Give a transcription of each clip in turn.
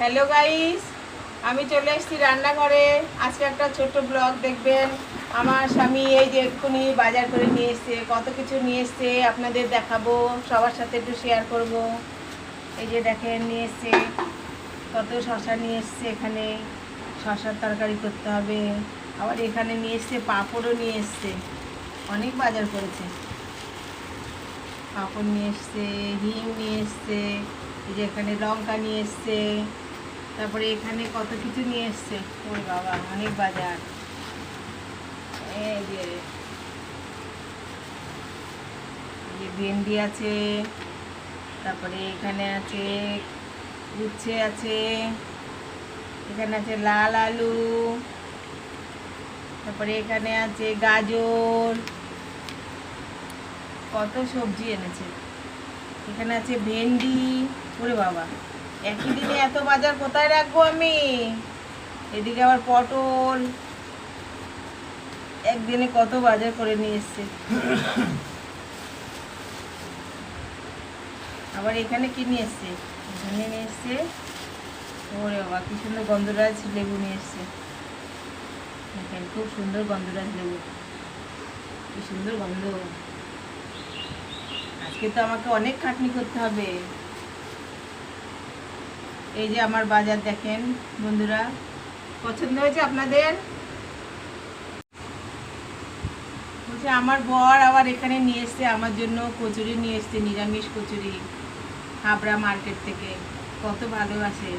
Hello guys, আমি চলে এসেছি রান্নাঘরে। আজকে একটা ছোট্ট ব্লগ দেখবেন। আমার স্বামী এই যে এক্ষুনি বাজার করে নিয়ে এসছে, কত কিছু নিয়ে এসছে আপনাদের দেখাবো, সবার সাথে একটু শেয়ার করব। এই যে দেখেন নিয়ে এসছে, কত শশা নিয়ে এসছে। এখানে শশার তরকারি করতে হবে। আবার এখানে নিয়ে এসছে পাঁপড়ও নিয়ে এসছে, অনেক বাজার করেছে। পাঁপড় নিয়ে এসছে, হিম নিয়ে এসছে, এই যে এখানে লঙ্কা নিয়ে এসছে, তারপরে এখানে কত কিছু নিয়ে এসছে। ওই বাবা, অনেক বাজার। এই যে ভেন্ডি আছে, তারপরে এখানে আছে উচ্ছে আছে, এখানে আছে লাল আলু, তারপরে এখানে আছে গাজর, কত সবজি এনেছে। এখানে আছে ভেন্ডি। ওরে বাবা, একই দিনে এত বাজার কোথায় রাখবো আমি। এদিকে আবার পটল, একদিনে কত বাজার করে নিয়ে এসছে। আবার এখানে কি নিয়ে এসছে, এখানে নিয়ে এসছে, ওরে বাবা কি সুন্দর গন্ধরাজ লেবু নিয়ে এসছে। দেখেন খুব সুন্দর গন্ধরাজ লেবু, কি সুন্দর গন্ধ। আজকে তো আমাকে অনেক খাটনি করতে হবে। এই যে আমার বাজার দেখেন বন্ধুরা, পছন্দ হয়েছে আপনাদের? বলছে আমার বর আবার এখানে নিয়ে এসছে আমার জন্য কচুরি নিয়ে এসছে, নিরামিষ কচুরি, হাবড়া মার্কেট থেকে। কত ভালোবাসে,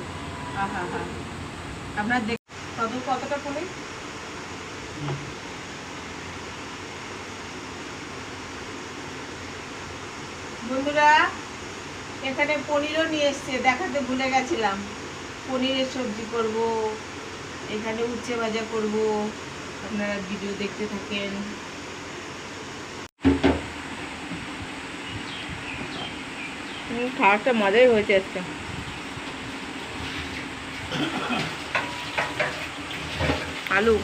আহা হা। আপনার দেখ কতটা করে বন্ধুরা। এখানে পনিরও নিয়ে এসছে, দেখাতে ভুলে গেছিলাম। পনিরের সবজি করব, এখানে উচ্ছে ভাজা করব। আপনারা ভিডিও দেখতে থাকেন। খাওয়াটা মজাই হয়েছে আজকে। আলু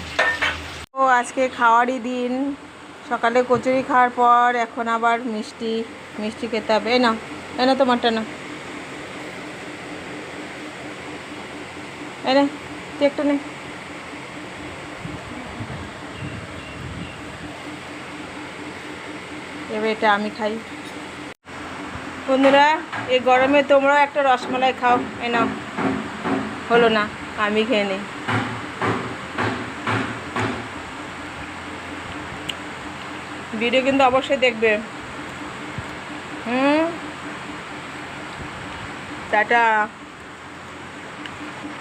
ও আজকে খাওয়ারই দিন। সকালে কচুরি খাওয়ার পর এখন আবার মিষ্টি খেতে হবে। এই না তোমারটা না, এই না তুই একটা নে। এবার এটা আমি খাই। বন্ধুরা এই গরমে তোমরাও একটা রসমালাই খাও। এই নাও, হলো না, আমি খেয়ে নিই। ভিডিও কিন্তু অবশ্যই দেখবে। Tata,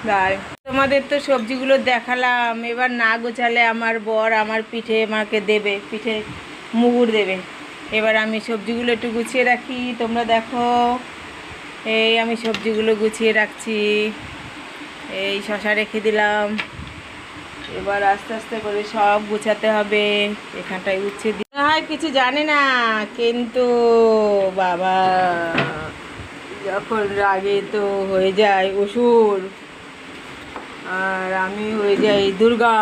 bye. তোমাদের তো সবজিগুলো দেখালাম, এবার না গোছালে আমার বর আমার পিঠে মাকে দেবে, পিঠে মুগুর দেবে। এবার আমি সবজিগুলো একটু গুছিয়ে রাখি, তোমরা দেখো। এই আমি সবজিগুলো গুছিয়ে রাখছি। এই শশা রেখে দিলাম, এবার আস্তে আস্তে করে সব গুছাতে হবে। এখানটায় উচ্ছে দিয়ে হয় কিছু জানে না, কিন্তু বাবা যখন রাগে তো হয়ে যায় অসুর, আর আমি হয়ে যাই দুর্গা।